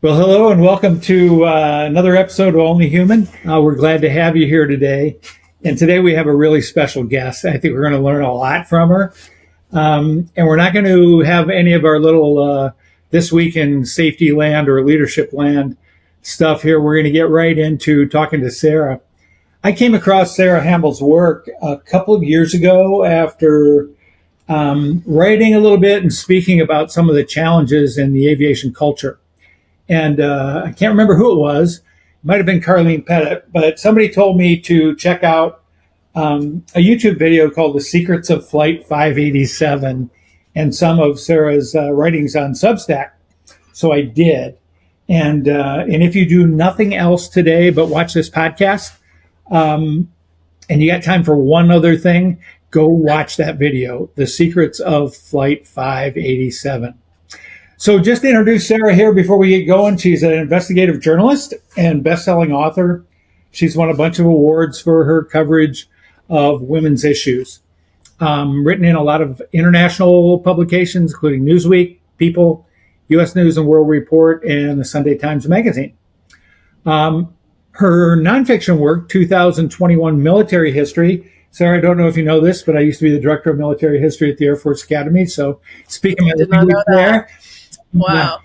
Well, hello and welcome to another episode of Only Human. We're glad to have you here today. And today we have a really special guest. I think we're going to learn a lot from her. And we're not going to have any of our little This Week in Safety Land or Leadership Land stuff here. We're going to get right into talking to Sara. I came across Sara Hammel's work a couple of years ago after writing a little bit and speaking about some of the challenges in the aviation culture. And I can't remember who it was. It might have been Carlene Pettit, but somebody told me to check out a YouTube video called The Secrets of Flight 587 and some of Sara's writings on Substack. So I did. And if you do nothing else today but watch this podcast, and you got time for one other thing, go watch that video, The Secrets of Flight 587. So just to introduce Sara here before we get going, she's an investigative journalist and best-selling author. She's won a bunch of awards for her coverage of women's issues. Written in a lot of international publications, including Newsweek, People, U.S. News and World Report, and the Sunday Times Magazine. Her nonfiction work, 2021 Military History. Sara, I don't know if you know this, but I used to be the director of military history at the Air Force Academy. So speaking of there. Wow.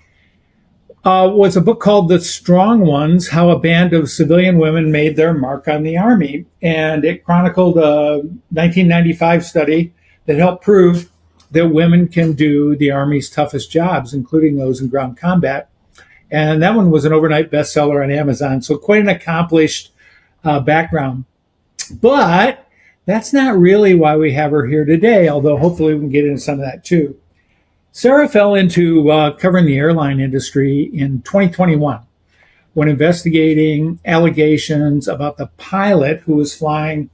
Was a book called The Strong Ones, How a Band of Civilian Women Made Their Mark on the Army. And it chronicled a 1995 study that helped prove that women can do the Army's toughest jobs, including those in ground combat. And that one was an overnight bestseller on Amazon. So quite an accomplished background. But that's not really why we have her here today, although hopefully we can get into some of that too. Sara fell into covering the airline industry in 2021 when investigating allegations about the pilot who was flying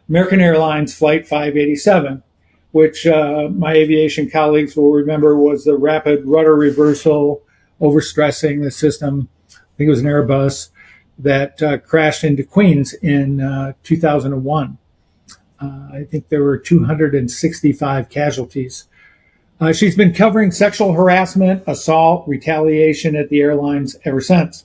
American Airlines Flight 587, which my aviation colleagues will remember was the rapid rudder reversal overstressing the system. I think it was an Airbus that crashed into Queens in 2001. I think there were 265 casualties. She's been covering sexual harassment, assault, retaliation at the airlines ever since.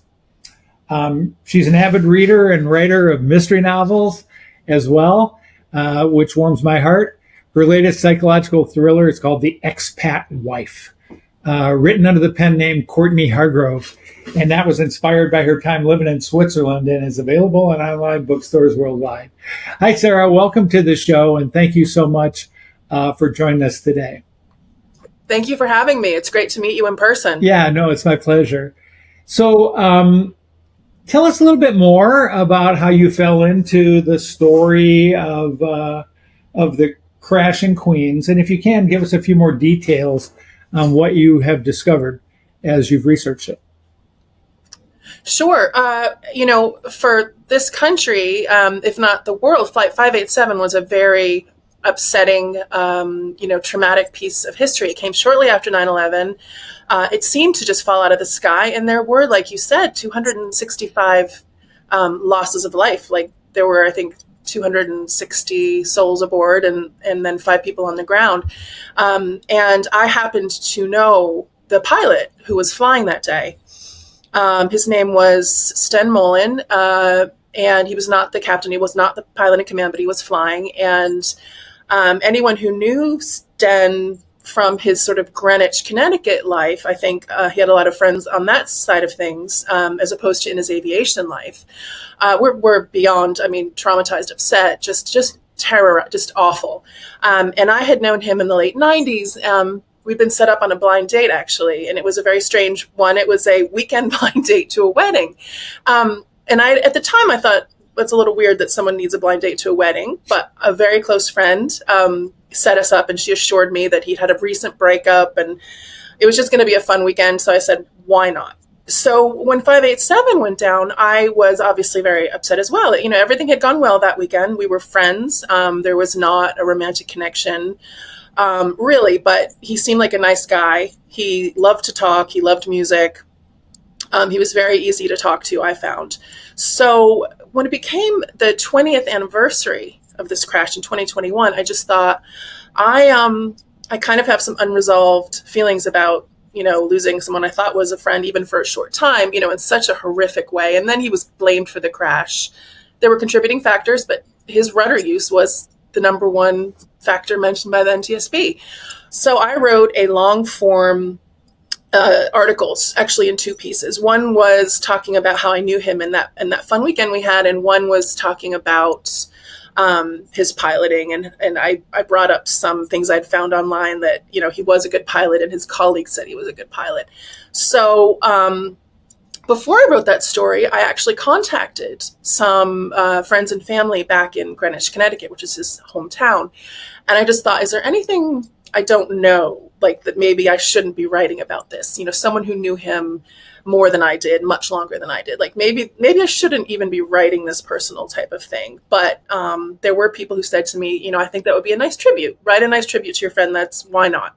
She's an avid reader and writer of mystery novels as well, which warms my heart. Her latest psychological thriller is called The Expat Wife, written under the pen name Courtney Hargrove. And that was inspired by her time living in Switzerland and is available in online bookstores worldwide. Hi, Sara. Welcome to the show, and thank you so much for joining us today. Thank you for having me. It's great to meet you in person. Yeah, no, it's my pleasure. So tell us a little bit more about how you fell into the story of the crash in Queens. And if you can, give us a few more details on what you have discovered as you've researched it. Sure. For this country, if not the world, Flight 587 was a very upsetting, traumatic piece of history. It came shortly after 9/11. It seemed to just fall out of the sky. And there were, like you said, 265 losses of life. Like there were, I think, 260 souls aboard and then 5 people on the ground. And I happened to know the pilot who was flying that day. His name was Sten Mullen, and he was not the captain. He was not the pilot in command, but he was flying. And anyone who knew Sten from his sort of Greenwich, Connecticut life, I think he had a lot of friends on that side of things, as opposed to in his aviation life. We're beyond, traumatized, upset, just terror, just awful. And I had known him in the late 90s. We'd been set up on a blind date, actually, and it was a very strange one. It was a weekend blind date to a wedding. And at the time, I thought, it's a little weird that someone needs a blind date to a wedding, but a very close friend set us up, and she assured me that he'd had a recent breakup and it was just going to be a fun weekend. So I said, why not? So when 587 went down, I was obviously very upset as well. Everything had gone well that weekend. We were friends. There was not a romantic connection, really, but he seemed like a nice guy. He loved to talk. He loved music. He was very easy to talk to, I found. So when it became the 20th anniversary of this crash in 2021, I just thought, I kind of have some unresolved feelings about losing someone I thought was a friend, even for a short time, in such a horrific way. And then he was blamed for the crash. There were contributing factors, but his rudder use was the number one factor mentioned by the NTSB. So I wrote a long form articles, actually in two pieces. One was talking about how I knew him in that fun weekend we had, and one was talking about his piloting. And I brought up some things I'd found online that, he was a good pilot and his colleagues said he was a good pilot. So before I wrote that story, I actually contacted some friends and family back in Greenwich, Connecticut, which is his hometown. And I just thought, is there anything I don't know, like that maybe I shouldn't be writing about this? Someone who knew him more than I did, much longer than I did. Like maybe I shouldn't even be writing this personal type of thing. But there were people who said to me, I think that would be a nice tribute. Write a nice tribute to your friend. Why not?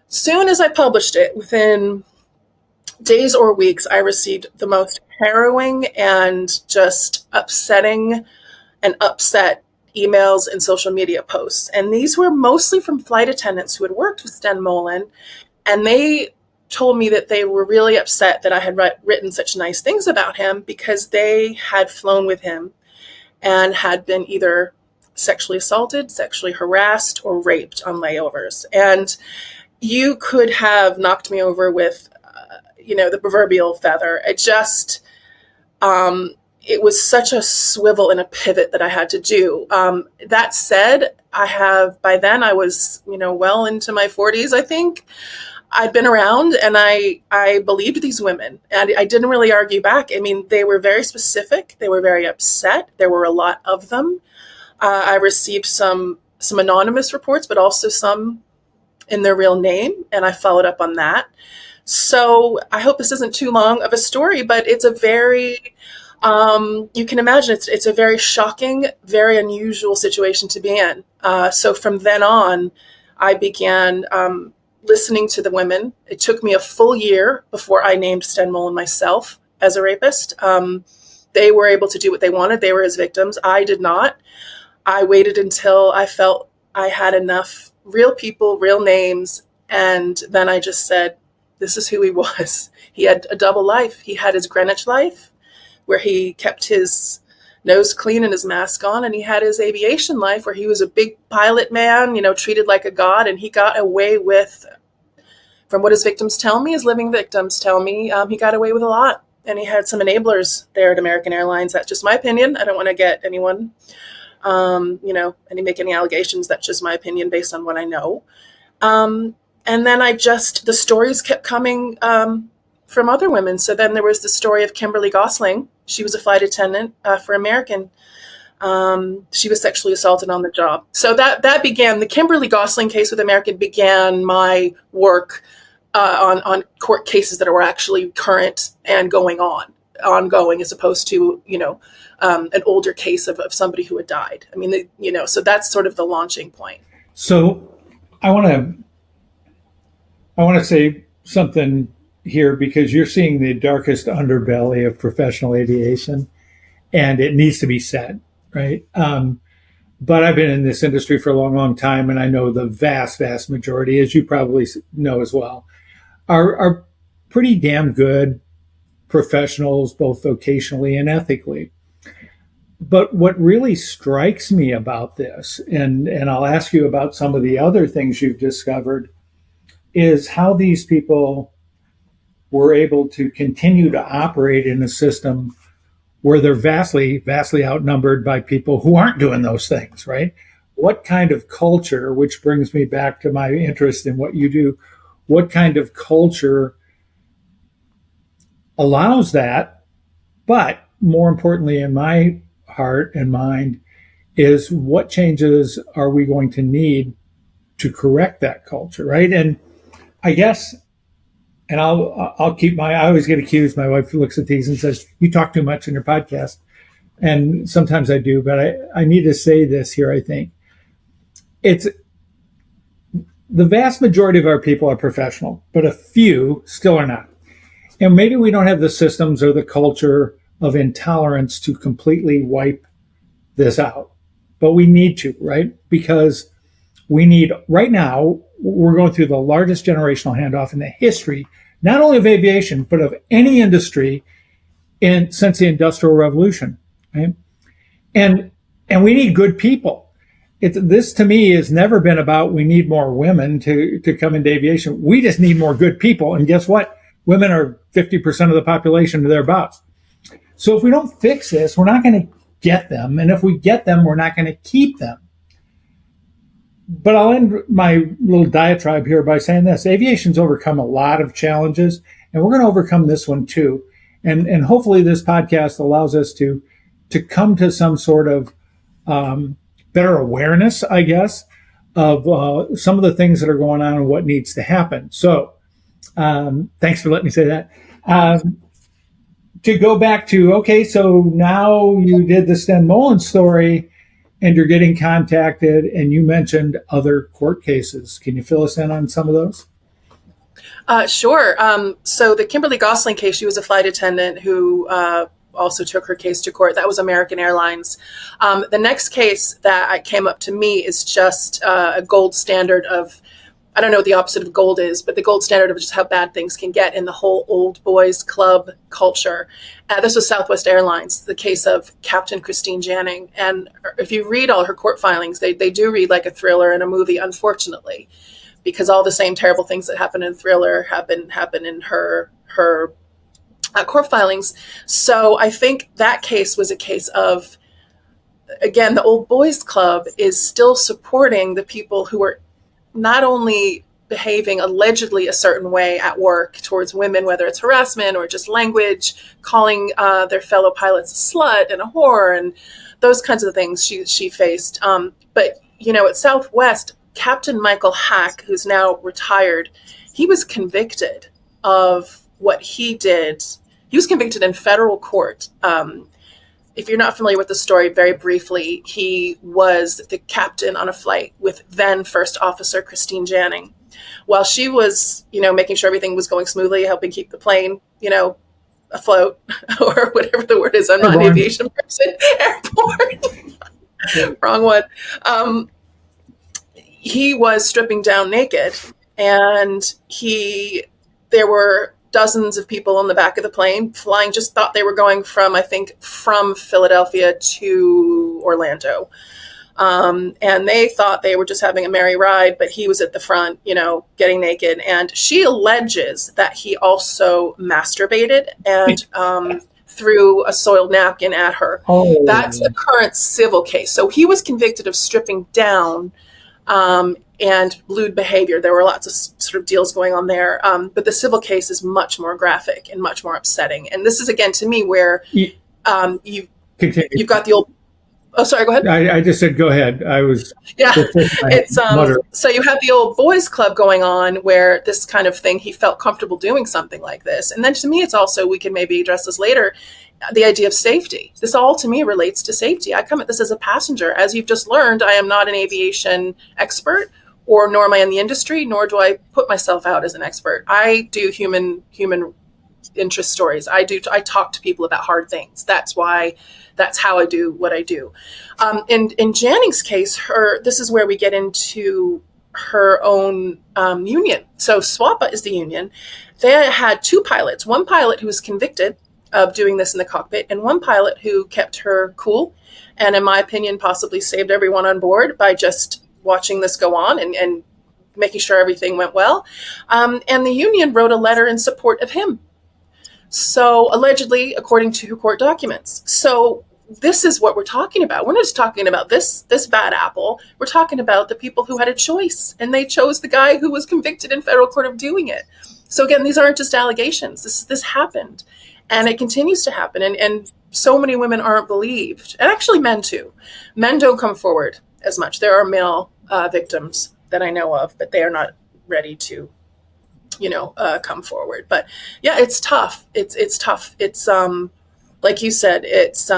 Soon as I published it, within days or weeks, I received the most harrowing and just upsetting and upset emails and social media posts. And these were mostly from flight attendants who had worked with Sten Molen. And they told me that they were really upset that I had written such nice things about him because they had flown with him and had been either sexually assaulted, sexually harassed, or raped on layovers. And you could have knocked me over with, the proverbial feather. It was such a swivel and a pivot that I had to do. That said, by then I was, well into my 40s, I think. I'd been around and I believed these women and I didn't really argue back. I mean, they were very specific. They were very upset. There were a lot of them. I received some anonymous reports, but also some in their real name. And I followed up on that. So I hope this isn't too long of a story, but it's a very, you can imagine it's a very shocking, very unusual situation to be in. So from then on, I began listening to the women. It took me a full year before I named Sten Molen myself as a rapist. They were able to do what they wanted. They were his victims. I did not. I waited until I felt I had enough real people, real names. And then I just said, this is who he was. He had a double life. He had his Greenwich life where he kept his nose clean and his mask on. And he had his aviation life where he was a big pilot man, treated like a god. And he got away with, from what his victims tell me, his living victims tell me, he got away with a lot. And he had some enablers there at American Airlines. That's just my opinion. I don't want to get anyone, make any allegations. That's just my opinion based on what I know. And then the stories kept coming from other women. So then there was the story of Kimberly Gosling. She was a flight attendant for American. She was sexually assaulted on the job. So that began, the Kimberly Gosling case with American began my work on court cases that were actually current and ongoing, as opposed to, an older case of somebody who had died. I mean, so that's sort of the launching point. So I want to say something here because you're seeing the darkest underbelly of professional aviation, and it needs to be said, right? But I've been in this industry for a long, long time, and I know the vast, vast majority, as you probably know as well, are pretty damn good professionals, both vocationally and ethically. But what really strikes me about this, and I'll ask you about some of the other things you've discovered, is how these people were able to continue to operate in a system where they're vastly, vastly outnumbered by people who aren't doing those things, right? What kind of culture, which brings me back to my interest in what you do, what kind of culture allows that? But more importantly, in my heart and mind, is what changes are we going to need to correct that culture, right? And I guess, and I'll keep I always get accused, my wife looks at these and says, you talk too much in your podcast. And sometimes I do, but I need to say this here, I think. It's the vast majority of our people are professional, but a few still are not. And maybe we don't have the systems or the culture of intolerance to completely wipe this out, but we need to, right? Because we need, right now, we're going through the largest generational handoff in the history, not only of aviation, but of any industry since the Industrial Revolution. Right? And we need good people. This to me has never been about we need more women to come into aviation. We just need more good people. And guess what? Women are 50% of the population or thereabouts. So if we don't fix this, we're not going to get them. And if we get them, we're not going to keep them. But I'll end my little diatribe here by saying this. Aviation's overcome a lot of challenges, and we're going to overcome this one too. And hopefully this podcast allows us to come to some sort of better awareness, I guess, of some of the things that are going on and what needs to happen. So thanks for letting me say that. To go back to, okay, so now you did the Sten Mullen story and you're getting contacted, and you mentioned other court cases. Can you fill us in on some of those? Sure. So the Kimberly Gosling case, she was a flight attendant who also took her case to court. That was American Airlines. The next case that came up to me is just a gold standard of, I don't know what the opposite of gold is, but the gold standard of just how bad things can get in the whole old boys club culture. This was Southwest Airlines, the case of Captain Christine Janning. And if you read all her court filings, they do read like a thriller and a movie, unfortunately, because all the same terrible things that happen in Thriller happen in her court filings. So I think that case was a case of, again, the old boys club is still supporting the people who are not only behaving allegedly a certain way at work towards women, whether it's harassment or just language, calling their fellow pilots a slut and a whore and those kinds of things she faced. But, at Southwest, Captain Michael Hack, who's now retired, he was convicted of what he did. He was convicted in federal court. If you're not familiar with the story, very briefly, he was the captain on a flight with then First Officer Christine Janning. While she was, making sure everything was going smoothly, helping keep the plane, afloat, or whatever the word is. I'm not an aviation person. Airborne. Wrong one. He was stripping down naked, and there were dozens of people on the back of the plane flying, just thought they were going from Philadelphia to Orlando. And they thought they were just having a merry ride, but he was at the front, getting naked. And she alleges that he also masturbated and threw a soiled napkin at her. Oh. That's the current civil case. So he was convicted of stripping down and lewd behavior. There were lots of sort of deals going on there. But the civil case is much more graphic and much more upsetting. And this is, again, to me, where you've got the old... Oh, sorry, go ahead. I just said, go ahead. It's so you have the old boys club going on where this kind of thing, he felt comfortable doing something like this. And then to me, it's also, we can maybe address this later, the idea of safety. This all to me relates to safety. I come at this as a passenger. As you've just learned, I am not an aviation expert, nor am I in the industry, nor do I put myself out as an expert. I do human interest stories. I talk to people about hard things. That's how I do what I do. In Janning's case, this is where we get into her own union. So SWAPA is the union. They had two pilots, one pilot who was convicted of doing this in the cockpit, and one pilot who kept her cool, and in my opinion, possibly saved everyone on board by just watching this go on and making sure everything went well. And the union wrote a letter in support of him. So allegedly, according to court documents. So this is what we're talking about. We're not just talking about this bad apple. We're talking about the people who had a choice, and they chose the guy who was convicted in federal court of doing it. So again, these aren't just allegations. This happened, and it continues to happen. And so many women aren't believed, and actually men too. Men don't come forward as much. There are male victims that I know of, but they are not ready to come forward. But yeah, it's tough. It's tough. It's like you said, it's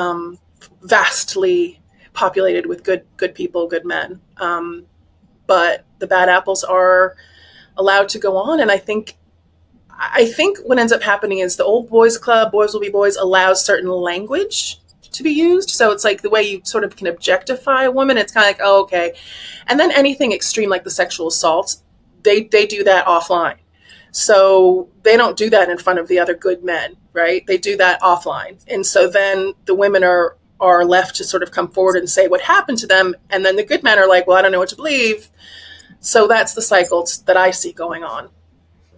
vastly populated with good people, good men. But the bad apples are allowed to go on. And I think what ends up happening is the old boys club, boys will be boys, allows certain language to be used. So it's like the way you sort of can objectify a woman. It's kind of like, oh, okay. And then anything extreme like the sexual assaults, they do that offline. So they don't do that in front of the other good men, right? They do that offline. And so then the women are left to sort of come forward and say what happened to them. And then the good men are like, well, I don't know what to believe. So that's the cycle that I see going on.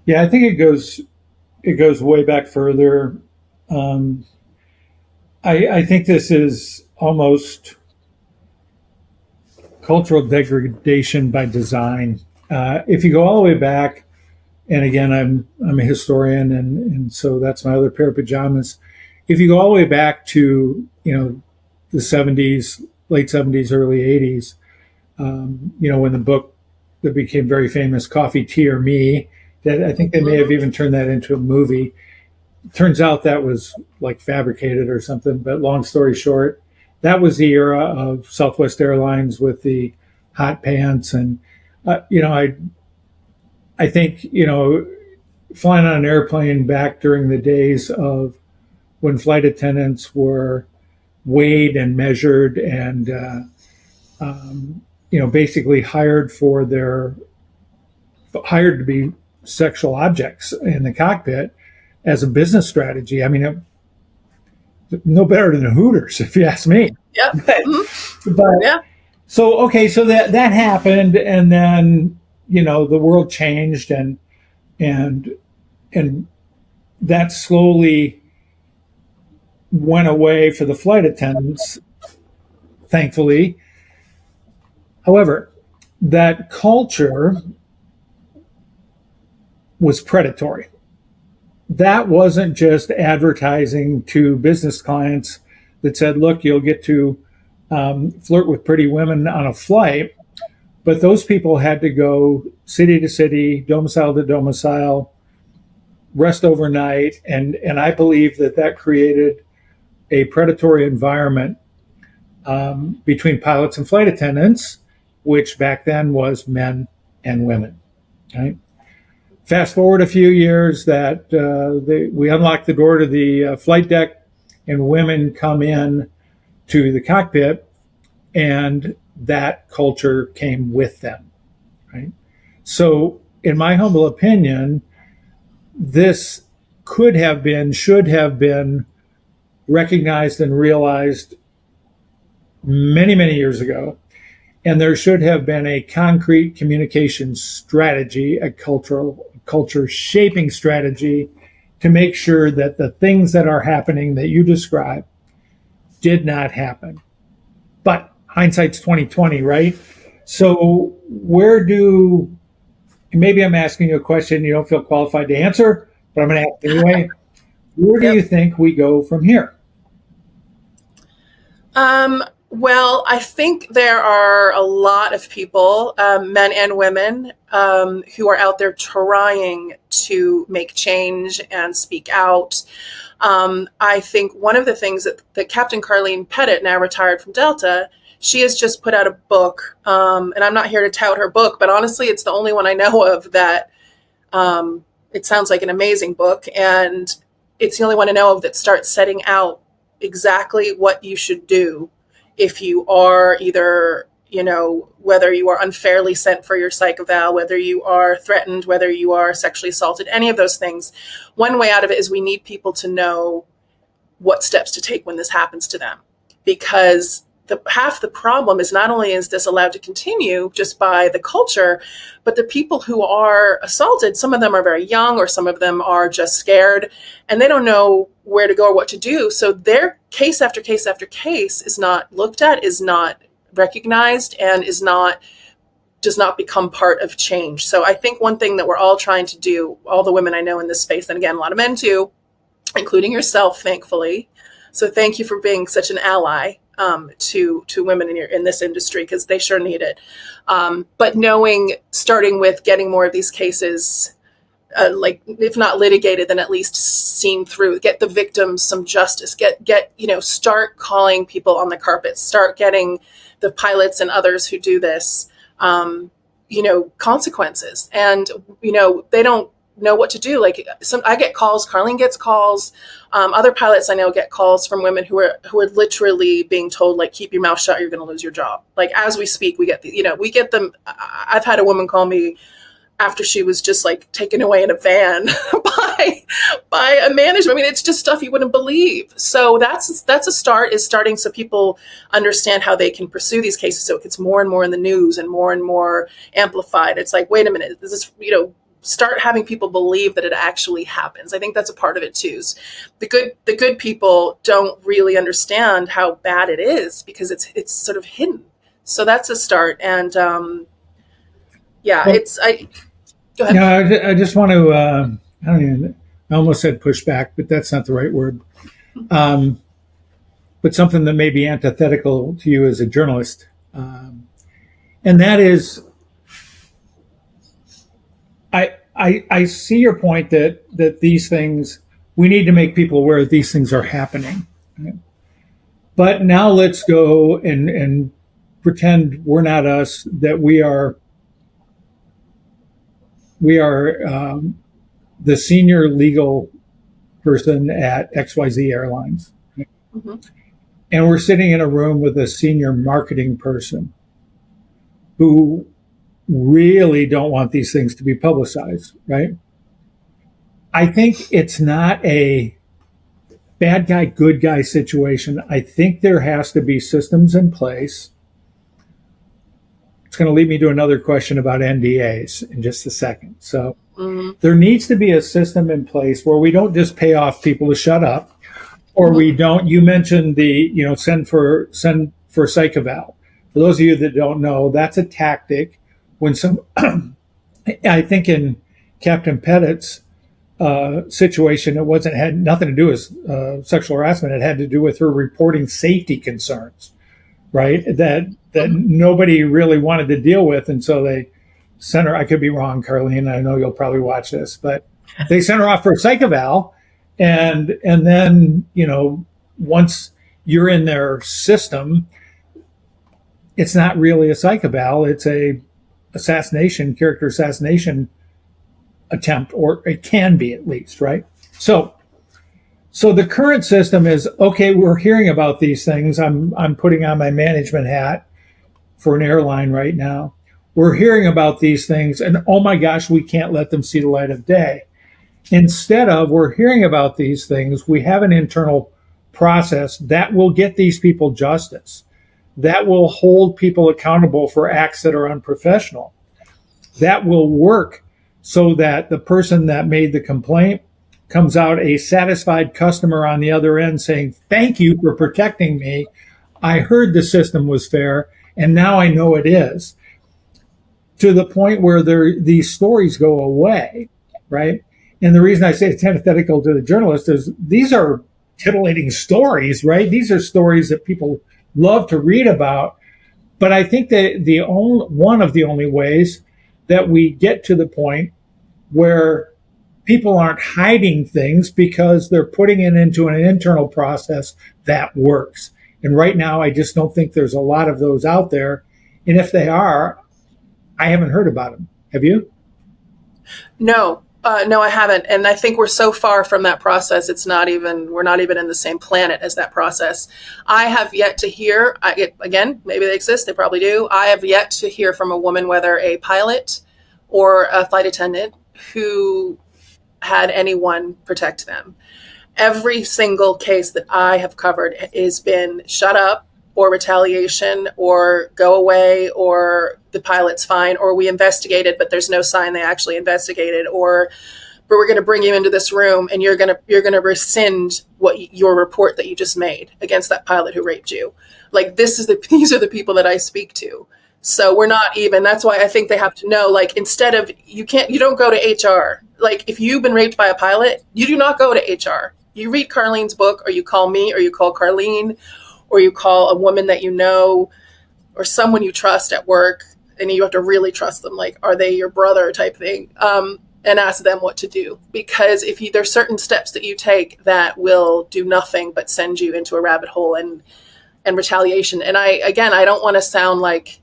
Yeah, I think it goes way back further. I think this is almost cultural degradation by design. If you go all the way back, and again, I'm a historian, and so that's my other pair of pajamas. If you go all the way back to the 70s, late 70s, early 80s, when the book that became very famous, Coffee, Tea, or Me, that I think they may have even turned that into a movie. Turns out that was like fabricated or something, but long story short, that was the era of Southwest Airlines with the hot pants. And, I think, flying on an airplane back during the days of when flight attendants were weighed and measured and, basically hired to be sexual objects in the cockpit as a business strategy. I mean, no better than the Hooters, if you ask me. Yeah. But Yeah. so, okay, so that happened, and then, the world changed, and that slowly went away for the flight attendants, thankfully. However, that culture was predatory. That wasn't just advertising to business clients that said, look, you'll get to flirt with pretty women on a flight. But those people had to go city to city, domicile to domicile, rest overnight. And I believe that created a predatory environment between pilots and flight attendants, which back then was men and women. Right? Fast forward a few years, that we unlock the door to the flight deck, and women come in to the cockpit, and that culture came with them. Right? So, in my humble opinion, this should have been recognized and realized many, many years ago. And there should have been a concrete communication strategy, a culture shaping strategy, to make sure that the things that are happening that you describe did not happen. But hindsight's 2020, right? So maybe I'm asking you a question you don't feel qualified to answer, but I'm going to ask anyway. Where do you think we go from here? Well, I think there are a lot of people, men and women, who are out there trying to make change and speak out. I think one of the things that Captain Carlene Pettit, now retired from Delta, she has just put out a book, and I'm not here to tout her book, but honestly, it's the only one I know of that it sounds like an amazing book, and it's the only one I know of that starts setting out exactly what you should do if you are either, whether you are unfairly sent for your psych eval, whether you are threatened, whether you are sexually assaulted, any of those things. One way out of it is we need people to know what steps to take when this happens to them, because half the problem is not only is this allowed to continue just by the culture, but the people who are assaulted, some of them are very young, or some of them are just scared, and they don't know where to go or what to do. So their case after case after case is not looked at, is not recognized, and does not become part of change. So I think one thing that we're all trying to do, all the women I know in this space, and again, a lot of men too, including yourself, thankfully. So thank you for being such an ally to women in this industry, because they sure need it. But starting with getting more of these cases, like if not litigated, then at least seen through, get the victims some justice, start calling people on the carpet, start getting the pilots and others who do this, consequences. And, know what to do. Like I get calls, Carlene gets calls, other pilots I know get calls from women who are literally being told, like, keep your mouth shut, you're going to lose your job. Like, as we speak, we get them. I've had a woman call me after she was just like taken away in a van by a management. I mean, it's just stuff you wouldn't believe. So that's a start, is starting so people understand how they can pursue these cases. So it gets more and more in the news and more amplified. It's like, wait a minute, this is, start having people believe that it actually happens. I think that's a part of it too. The good people don't really understand how bad it is because it's sort of hidden. So that's a start. And yeah, Well, go ahead. yeah, I just want to, I almost said push back, but that's not the right word. But something that may be antithetical to you as a journalist. And that is, I see your point that these things, we need to make people aware that these things are happening. Right? But now let's go and pretend we're not us, that we are the senior legal person at XYZ Airlines. Mm-hmm. And we're sitting in a room with a senior marketing person who really don't want these things to be publicized, right? I think it's not a bad guy, good guy situation. I think there has to be systems in place. It's going to lead me to another question about NDAs in just a second. So there needs to be a system in place where we don't just pay off people to shut up, or we don't. You mentioned the, send for psych eval. For those of you that don't know, that's a tactic when I think in Captain Pettit's situation, it had nothing to do with sexual harassment. It had to do with her reporting safety concerns, right? That nobody really wanted to deal with, and so they sent her. I could be wrong, Carlene. I know you'll probably watch this, but they sent her off for a psych eval, and then once you're in their system, it's not really a psych eval. It's a character assassination attempt, or it can be at least, right? So the current system is, okay, we're hearing about these things. I'm putting on my management hat for an airline right now. We're hearing about these things, and oh my gosh, we can't let them see the light of day. Instead of, we're hearing about these things, we have an internal process that will get these people justice, that will hold people accountable for acts that are unprofessional, that will work so that the person that made the complaint comes out a satisfied customer on the other end saying, thank you for protecting me. I heard the system was fair, and now I know it is. To the point where these stories go away, right? And the reason I say it's antithetical to the journalist is these are titillating stories, right? These are stories that people love to read about. But I think that one of the only ways that we get to the point where people aren't hiding things because they're putting it into an internal process that works. And right now, I just don't think there's a lot of those out there. And if they are, I haven't heard about them. Have you? No, I haven't. And I think we're so far from that process. We're not even in the same planet as that process. I have yet to hear, again, maybe they exist, they probably do. I have yet to hear from a woman, whether a pilot or a flight attendant, who had anyone protect them. Every single case that I have covered has been shut up, or retaliation, or go away, or the pilot's fine, or we investigated, but there's no sign they actually investigated, or but we're going to bring you into this room and you're going to rescind your report that you just made against that pilot who raped you. Like, these are the people that I speak to. So we're not even, that's why I think they have to know, like, instead of, you don't go to HR. Like, if you've been raped by a pilot, you do not go to HR. You read Carlene's book, or you call me, or you call Carlene, or you call a woman that you know, or someone you trust at work, and you have to really trust them, like, are they your brother type thing, and ask them what to do. Because there's certain steps that you take that will do nothing but send you into a rabbit hole and retaliation. And I don't want to sound like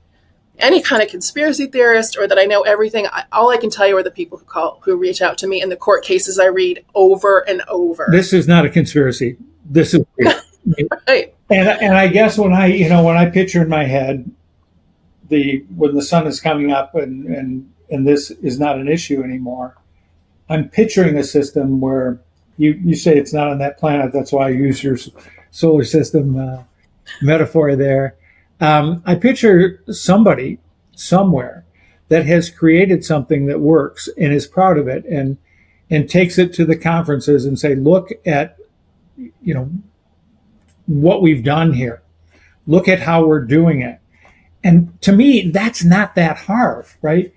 any kind of conspiracy theorist or that I know everything. All I can tell you are the people who reach out to me and the court cases I read over and over. This is not a conspiracy. This is real. Right. And I guess when I picture in my head when the sun is coming up and this is not an issue anymore, I'm picturing a system where you say it's not on that planet. That's why I use your solar system metaphor there. I picture somebody somewhere that has created something that works and is proud of it and takes it to the conferences and say, look at, what we've done here. Look at how we're doing it. And to me, that's not that hard, right?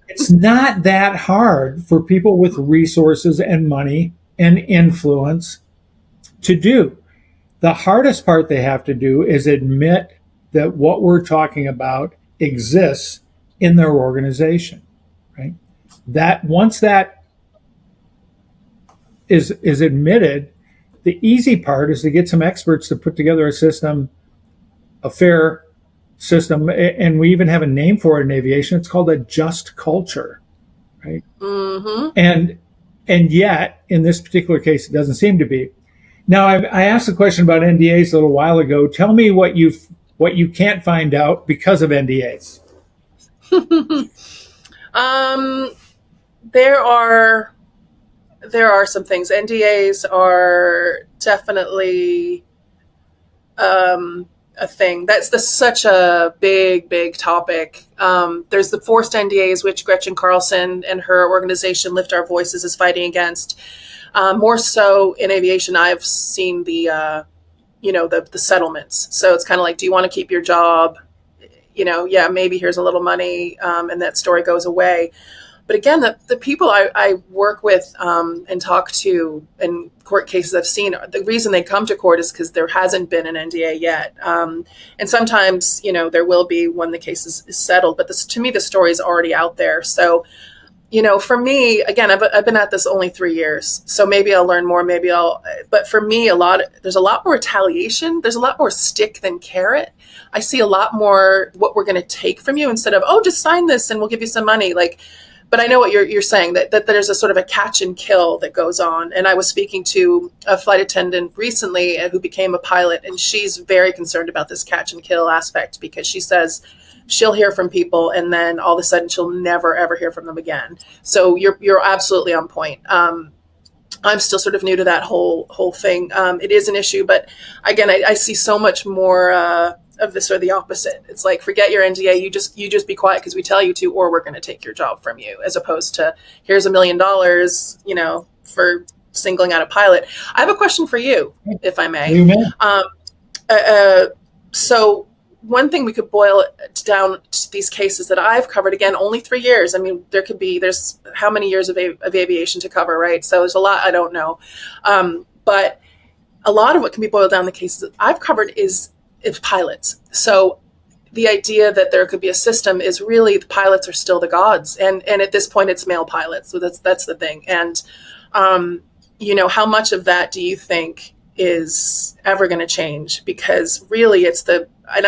It's not that hard for people with resources and money and influence to do. The hardest part they have to do is admit that what we're talking about exists in their organization, right? That once that is admitted, the easy part is to get some experts to put together a system, a fair system, and we even have a name for it in aviation. It's called a just culture, right? Mm-hmm. And yet, in this particular case, it doesn't seem to be. Now, I asked a question about NDAs a little while ago. Tell me what you can't find out because of NDAs. There are some things. NDAs are definitely a thing. That's such a big topic. There's the forced NDAs, which Gretchen Carlson and her organization Lift Our Voices is fighting against. More so in aviation, I've seen the settlements. So it's kind of like, do you want to keep your job? Yeah, maybe here's a little money, and that story goes away. But again, the people I work with and talk to in court cases I've seen, the reason they come to court is because there hasn't been an NDA yet. And sometimes, there will be when the case is settled. But to me, the story is already out there. So, for me, again, I've been at this only 3 years. So maybe I'll learn more. But for me, there's a lot more retaliation. There's a lot more stick than carrot. I see a lot more what we're going to take from you instead of, oh, just sign this and we'll give you some money. But I know what you're saying, that there's a sort of a catch and kill that goes on. And I was speaking to a flight attendant recently who became a pilot, and she's very concerned about this catch and kill aspect because she says she'll hear from people and then all of a sudden she'll never, ever hear from them again. So you're absolutely on point. I'm still sort of new to that whole thing. It is an issue, but again, I see so much more of this or the opposite. It's like, forget your NDA. You just be quiet because we tell you to, or we're going to take your job from you, as opposed to here's $1 million, for singling out a pilot. I have a question for you, if I may. You may. So one thing we could boil it down to these cases that I've covered, again, only 3 years. I mean, there's how many years of aviation to cover, right? So there's a lot I don't know. But a lot of what can be boiled down the cases that I've covered is pilots. So the idea that there could be a system is really the pilots are still the gods. And at this point it's male pilots. So that's the thing. And, how much of that do you think is ever going to change? Because really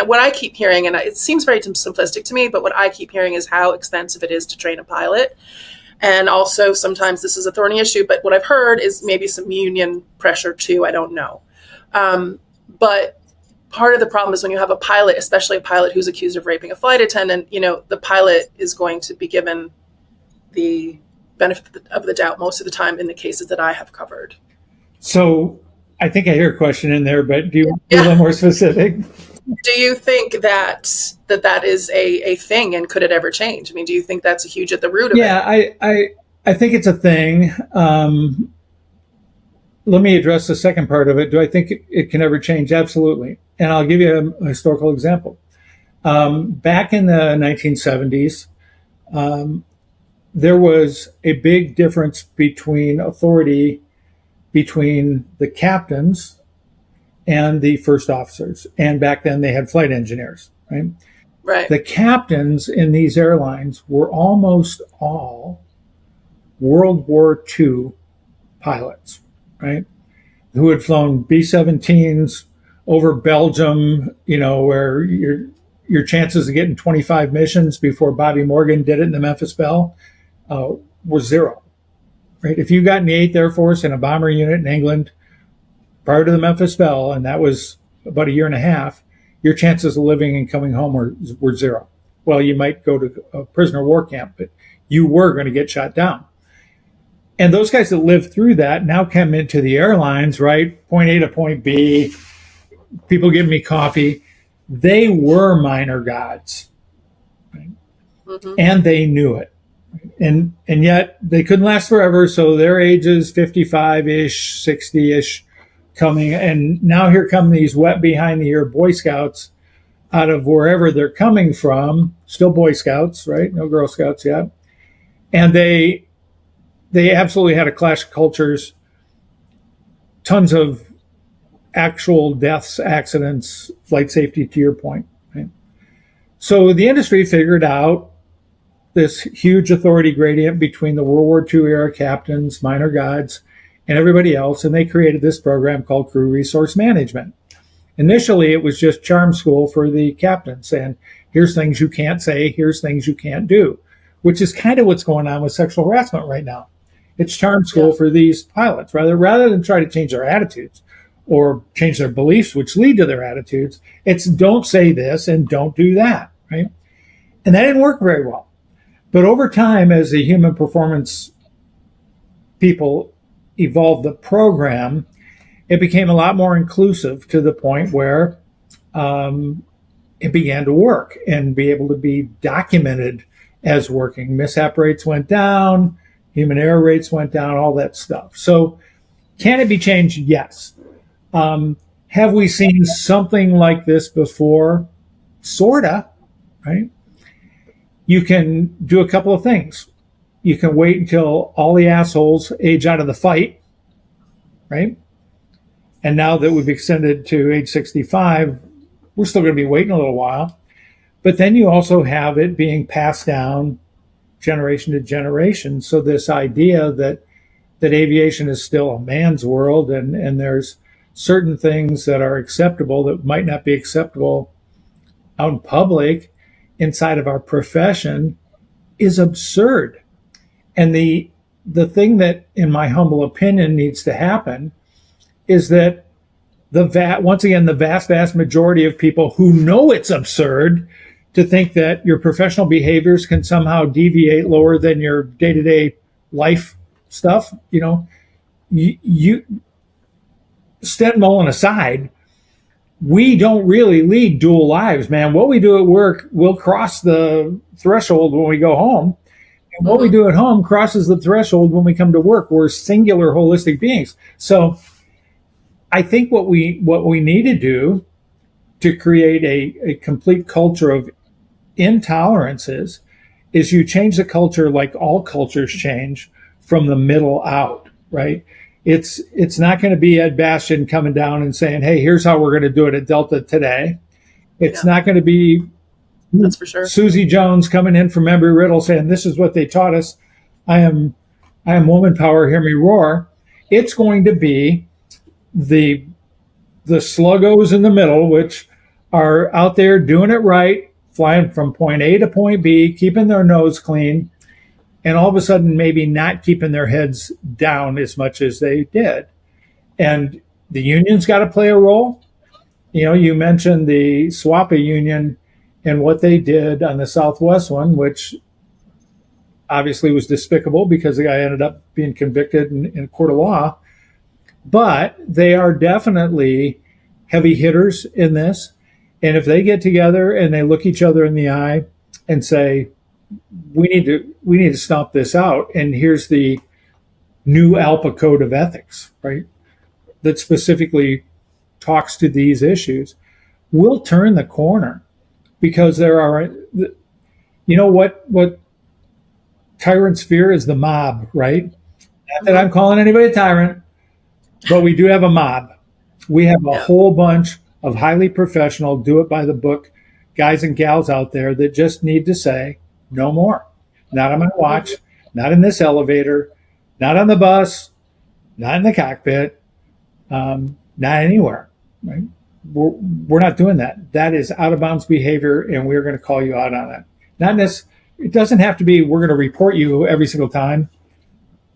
what I keep hearing, and it seems very simplistic to me, but what I keep hearing is how expensive it is to train a pilot. And also sometimes this is a thorny issue, but what I've heard is maybe some union pressure too. I don't know. But part of the problem is when you have a pilot, especially a pilot who's accused of raping a flight attendant, the pilot is going to be given the benefit of the doubt most of the time in the cases that I have covered. So I think I hear a question in there, but do you want to be a little more specific? Do you think that is a thing, and could it ever change? I mean, do you think that's a huge at the root of it? Yeah, I think it's a thing. Let me address the second part of it. Do I think it can ever change? Absolutely. And I'll give you a historical example. Back in the 1970s, there was a big difference between authority between the captains and the first officers. And back then they had flight engineers, right? Right. The captains in these airlines were almost all World War II pilots, right? Who had flown B-17s over Belgium, where your chances of getting 25 missions before Bobby Morgan did it in the Memphis Belle were zero. Right? If you got in the 8th Air Force in a bomber unit in England prior to the Memphis Belle, and that was about a year and a half, your chances of living and coming home were zero. Well, you might go to a prisoner of war camp, but you were going to get shot down. And those guys that lived through that now come into the airlines, right? Point A to point B, people give me coffee. They were minor gods, right? And they knew it. And yet they couldn't last forever. So their ages, 55-ish, 60-ish, coming. And now here come these wet behind the ear Boy Scouts out of wherever they're coming from, still Boy Scouts, right? No Girl Scouts yet. And they absolutely had a clash of cultures, tons of actual deaths, accidents, flight safety, to your point. Right? So the industry figured out this huge authority gradient between the World War II era captains, minor gods, and everybody else, and they created this program called Crew Resource Management. Initially, it was just charm school for the captains, and here's things you can't say, here's things you can't do, which is kind of what's going on with sexual harassment right now. It's charm school for these pilots. Rather than try to change their attitudes or change their beliefs, which lead to their attitudes, it's don't say this and don't do that, right? And that didn't work very well. But over time, as the human performance people evolved the program, it became a lot more inclusive to the point where it began to work and be able to be documented as working. Mishap rates went down, human error rates went down, all that stuff. So can it be changed? Yes. Have we seen something like this before? Sorta, right? You can do a couple of things. You can wait until all the assholes age out of the fight, right? And now that we've extended to age 65, we're still going to be waiting a little while. But then you also have it being passed down generation to generation. So this idea that aviation is still a man's world and there's certain things that are acceptable that might not be acceptable out in public inside of our profession is absurd. And the thing that, in my humble opinion, needs to happen is that the vast majority of people who know it's absurd to think that your professional behaviors can somehow deviate lower than your day-to-day life stuff, you Sted Mullen aside, we don't really lead dual lives, man. What we do at work will cross the threshold when we go home. And what we do at home crosses the threshold when we come to work. We're singular holistic beings. So I think what we need to do to create a complete culture of intolerances is you change the culture like all cultures change from the middle out, right? It's not going to be Ed Bastian coming down and saying, hey, here's how we're going to do it at Delta today. It's not going to be that's for sure. Susie Jones coming in from Embry-Riddle saying, this is what they taught us. I am woman power, hear me roar. It's going to be the sluggos in the middle, which are out there doing it right, flying from point A to point B, keeping their nose clean, and all of a sudden maybe not keeping their heads down as much as they did. And the union's got to play a role. You mentioned the SWAPA union and what they did on the Southwest one, which obviously was despicable because the guy ended up being convicted in a court of law. But they are definitely heavy hitters in this. And if they get together and they look each other in the eye and say, we need to stomp this out, and here's the new ALPA code of ethics, right, that specifically talks to these issues, we'll turn the corner. Because there are, what tyrants fear is the mob, right? Not that I'm calling anybody a tyrant, but we do have a mob. We have a whole bunch of highly professional, do it by the book guys and gals out there that just need to say, no more. Not on my watch, not in this elevator, not on the bus, not in the cockpit, not anywhere, right? we're not doing that. That is out of bounds behavior, and we're going to call you out on it. Not necessarily. It doesn't have to be we're going to report you every single time.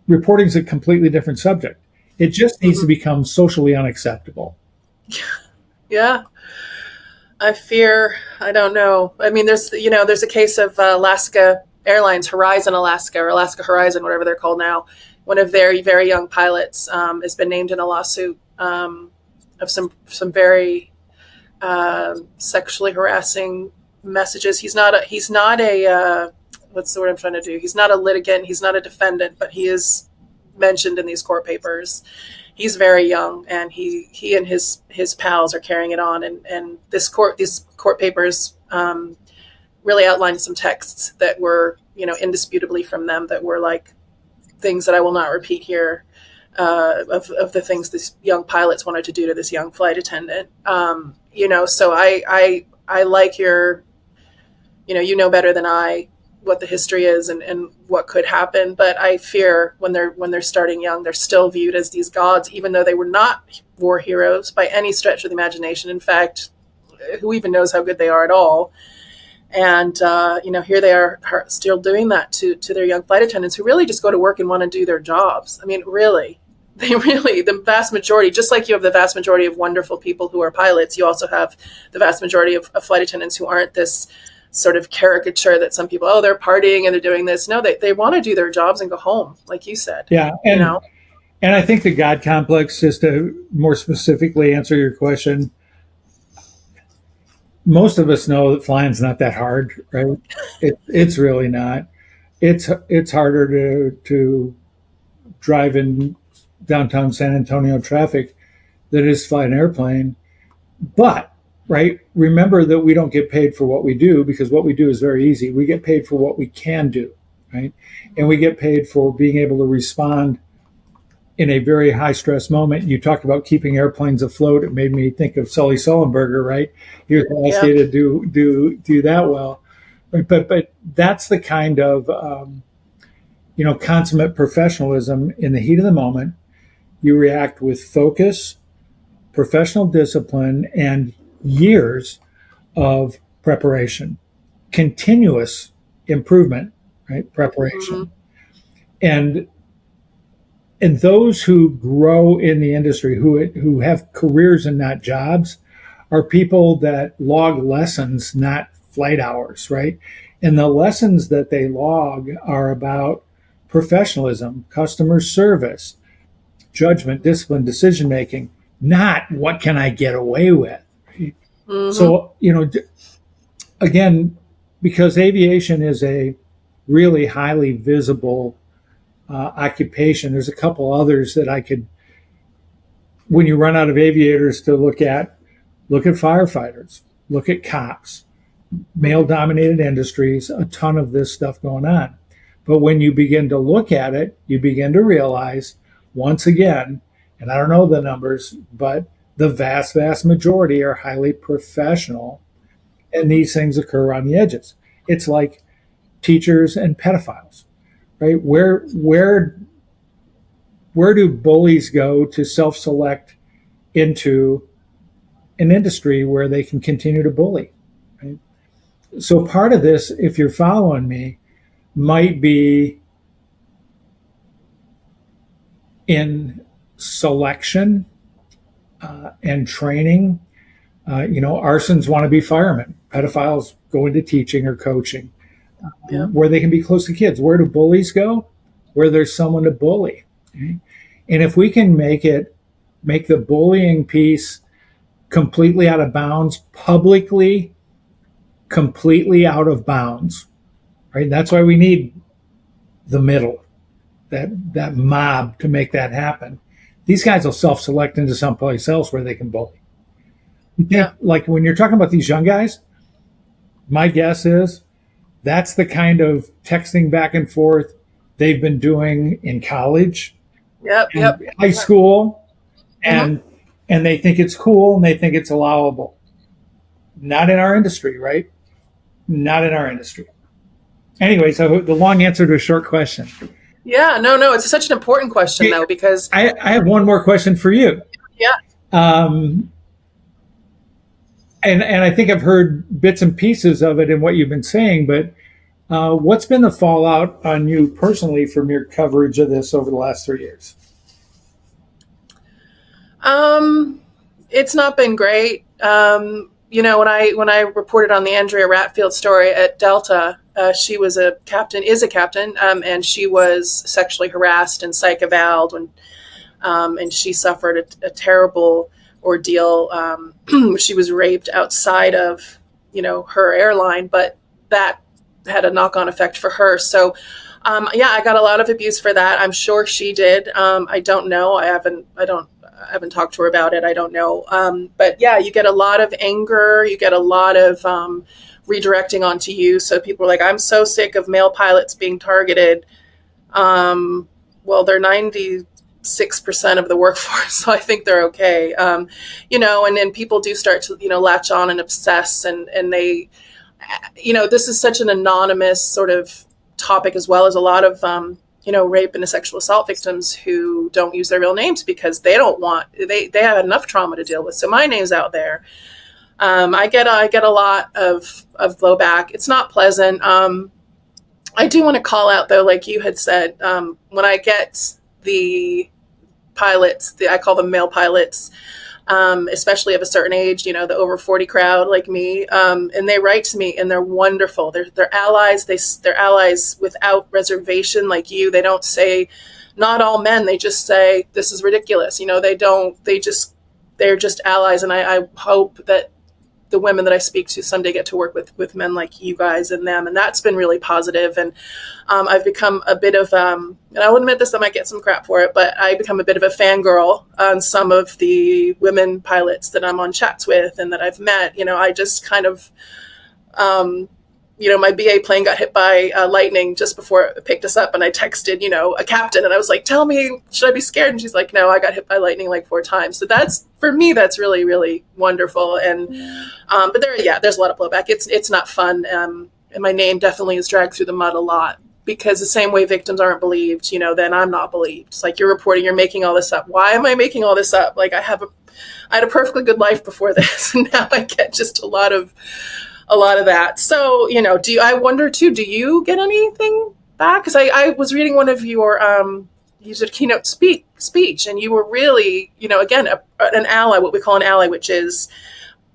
Reporting is a completely different subject. It just needs to become socially unacceptable. Yeah. I don't know. I mean, there's a case of Alaska Airlines, Horizon Alaska, or Alaska Horizon, whatever they're called now. One of their very young pilots has been named in a lawsuit of some very sexually harassing messages. He's not a what's the word I'm trying to do? He's not a litigant. He's not a defendant, but he is mentioned in these court papers. He's very young, and he and his pals are carrying it on. And these court papers really outlined some texts that were, indisputably from them, that were like things that I will not repeat here, of the things these young pilots wanted to do to this young flight attendant. So I like your, you know better than I what the history is and what could happen. But I fear when they're starting young, they're still viewed as these gods, even though they were not war heroes by any stretch of the imagination. In fact, who even knows how good they are at all? And, here they are still doing that to their young flight attendants who really just go to work and want to do their jobs. I mean, really, the vast majority, just like you have the vast majority of wonderful people who are pilots, you also have the vast majority of flight attendants who aren't this sort of caricature that some people, they're partying and they're doing this. No, they want to do their jobs and go home, like you said. Yeah. And I think the God complex, just to more specifically answer your question, most of us know that flying's not that hard, right? It's really not. It's harder to drive in downtown San Antonio traffic than it is to fly an airplane. But, right, remember that we don't get paid for what we do, because what we do is very easy. We get paid for what we can do, right? And we get paid for being able to respond in a very high stress moment. You talked about keeping airplanes afloat. It made me think of Sully Sullenberger, right? He was asked you to do that well. But that's the kind of, consummate professionalism. In the heat of the moment, you react with focus, professional discipline, and years of preparation, continuous improvement, right? Preparation. Mm-hmm. And those who grow in the industry, who have careers and not jobs, are people that log lessons, not flight hours, right? And the lessons that they log are about professionalism, customer service, judgment, discipline, decision making, not what can I get away with. Mm-hmm. So, again, because aviation is a really highly visible occupation, there's a couple others that I could, when you run out of aviators to look at firefighters, look at cops, male-dominated industries, a ton of this stuff going on. But when you begin to look at it, you begin to realize, once again, and I don't know the numbers, but the vast, vast majority are highly professional, and these things occur on the edges. It's like teachers and pedophiles, right? Where do bullies go to self-select into an industry where they can continue to bully, right? So part of this, if you're following me, might be in selection and training. Arsons want to be firemen. Pedophiles go into teaching or coaching, where they can be close to kids. Where do bullies go? Where there's someone to bully. Okay? And if we can make the bullying piece completely out of bounds, publicly, completely out of bounds, right? That's why we need the middle, that mob to make that happen. These guys will self-select into someplace else where they can bully. Like when you're talking about these young guys, my guess is that's the kind of texting back and forth they've been doing in college, high school, and they think it's cool and they think it's allowable. Not in our industry, right? Not in our industry. Anyway, so the long answer to a short question. Yeah, no, it's such an important question, though, because I have one more question for you. Yeah. And I think I've heard bits and pieces of it in what you've been saying, but what's been the fallout on you personally from your coverage of this over the last 3 years? It's not been great. When I reported on the Andrea Ratfield story at Delta, she was a captain, is a captain, and she was sexually harassed and psych evaled, and she suffered a terrible ordeal. She was raped outside of, her airline, but that had a knock-on effect for her. So, yeah, I got a lot of abuse for that. I'm sure she did. I don't know. I haven't talked to her about it. I don't know. But yeah, you get a lot of anger. You get a lot of redirecting onto you. So people are like, I'm so sick of male pilots being targeted. Well, they're 96% of the workforce, so I think they're okay. And then people do start to, latch on and obsess, and they, this is such an anonymous sort of topic, as well as a lot of, rape and sexual assault victims who don't use their real names because they don't want, they have enough trauma to deal with. So my name's out there. I get a lot of blowback. It's not pleasant. I do want to call out, though, like you had said, when I get the pilots, I call them male pilots, especially of a certain age, the over 40 crowd like me, and they write to me, and they're wonderful. They're allies. They're allies without reservation, like you. They don't say, not all men. They just say, this is ridiculous. They're just allies. And I hope that the women that I speak to someday get to work with men like you guys and them. And that's been really positive. And I've become a bit of, and I will admit this, I might get some crap for it, but I become a bit of a fangirl on some of the women pilots that I'm on chats with and that I've met. I just kind of, my BA plane got hit by lightning just before it picked us up. And I texted, a captain, and I was like, tell me, should I be scared? And she's like, no, I got hit by lightning like 4 times. So for me, that's really, really wonderful. And, but there's a lot of blowback. It's not fun. And my name definitely is dragged through the mud a lot, because the same way victims aren't believed, then I'm not believed. It's like, you're reporting, you're making all this up. Why am I making all this up? Like, I had a perfectly good life before this, and now I get just a lot of that. So, I wonder too, do you get anything back? Because I was reading one of your, you did a keynote speech, and you were really, again, an ally, what we call an ally, which is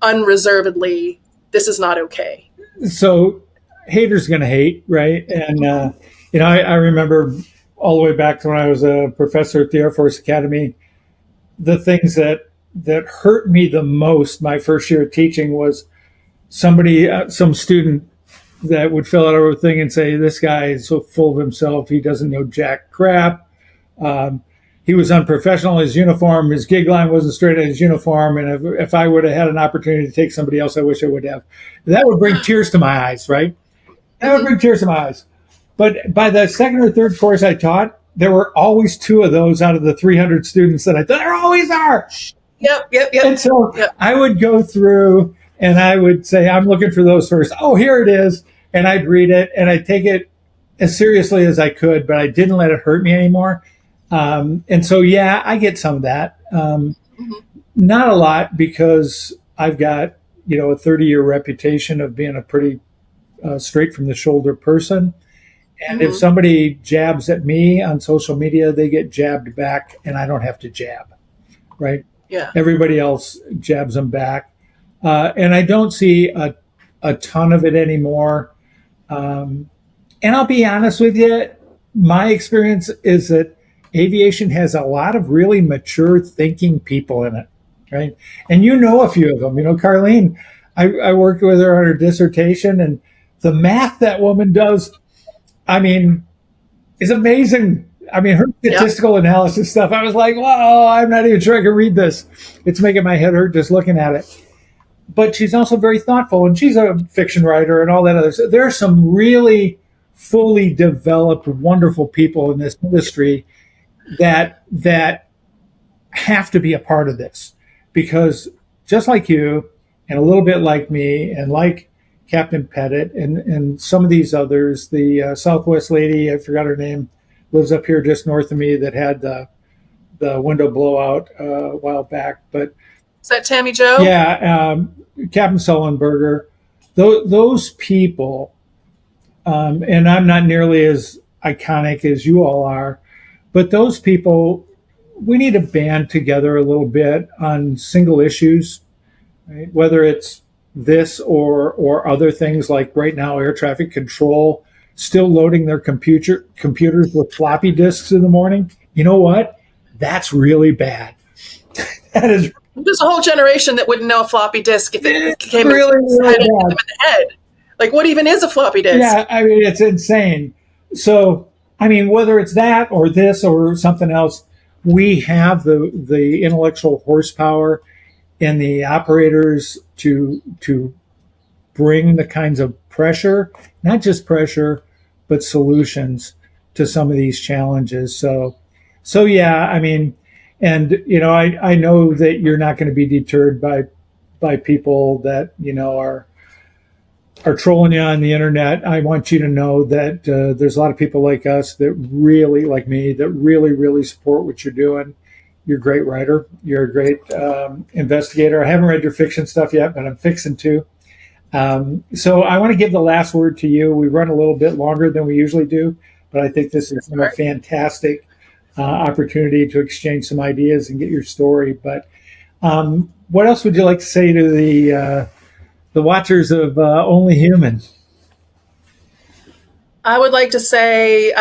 unreservedly, this is not okay. So haters going to hate, right? And, I remember all the way back to when I was a professor at the Air Force Academy, the things that hurt me the most my first year of teaching was some student that would fill out everything and say, this guy is so full of himself, he doesn't know jack crap. He was unprofessional in his uniform, his gig line wasn't straight in his uniform, and if I would have had an opportunity to take somebody else, I wish I would have. That would bring tears to my eyes, right? That would bring tears to my eyes. But by the second or third course I taught, there were always 2 of those out of the 300 students that I thought, there always are. Yep. And so I would go through and I would say, I'm looking for those first. Oh, here it is. And I'd read it and I'd take it as seriously as I could, but I didn't let it hurt me anymore. And so, yeah, I get some of that. Not a lot, because I've got, a 30-year reputation of being a pretty straight from the shoulder person. And if somebody jabs at me on social media, they get jabbed back, and I don't have to jab, right? Yeah. Everybody else jabs them back. And I don't see a ton of it anymore. And I'll be honest with you, my experience is that aviation has a lot of really mature thinking people in it, right? And a few of them. Carlene, I worked with her on her dissertation, and the math that woman does, is amazing. Her statistical analysis stuff, I was like, whoa, I'm not even sure I can read this. It's making my head hurt just looking at it. But she's also very thoughtful, and she's a fiction writer and all that other stuff. There are some really fully developed, wonderful people in this industry that have to be a part of this, because just like you and a little bit like me and like Captain Pettit and some of these others, the Southwest lady, I forgot her name, lives up here just north of me, that had the window blowout a while back. But Is that Tammy Joe? Yeah, Captain Sullenberger. Those people, and I'm not nearly as iconic as you all are, but those people, we need to band together a little bit on single issues, right? Whether it's this or other things like right now air traffic control still loading their computers with floppy disks in the morning. You know what? That's really bad. That is There's a whole generation that wouldn't know a floppy disk if it came really, in really the bad. head. Like, what even is a floppy disk? Yeah, I mean, it's insane. So, I mean, whether it's that or this or something else, we have the intellectual horsepower and the operators to bring the kinds of pressure, not just pressure, but solutions to some of these challenges. So yeah, I mean, and I know that you're not going to be deterred by people that are trolling you on the internet. I want you to know that there's a lot of people like us that really, like me, that really, really support what you're doing. You're a great writer. You're a great investigator. I haven't read your fiction stuff yet, but I'm fixing to. So I want to give the last word to you. We run a little bit longer than we usually do, but I think this is a fantastic opportunity to exchange some ideas and get your story. But what else would you like to say to the watchers of Only Human? I would like to say,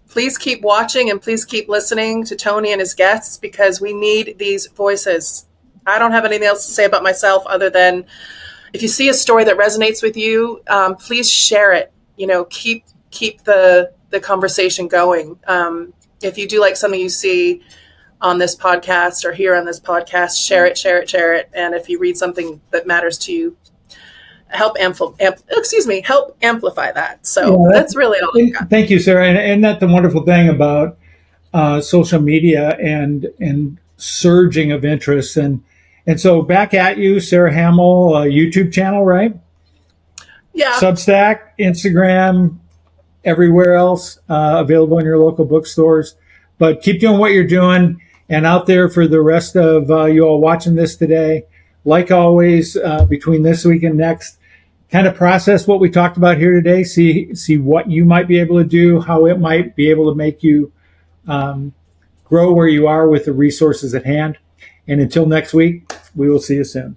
please keep watching and please keep listening to Tony and his guests, because we need these voices. I don't have anything else to say about myself other than, if you see a story that resonates with you, please share it. Keep the conversation going. If you do like something you see on this podcast or hear on this podcast, share it. And if you read something that matters to you, help amplify that. So that's really all I got. Thank you, Sarah. And that's the wonderful thing about social media and surging of interest. And so back at you, Sara Hammel, YouTube channel, right? Yeah. Substack, Instagram, everywhere else, available in your local bookstores. But keep doing what you're doing. And out there for the rest of you all watching this today, like always, between this week and next, kind of process what we talked about here today, see what you might be able to do, how it might be able to make you grow where you are with the resources at hand. And until next week, we will see you soon.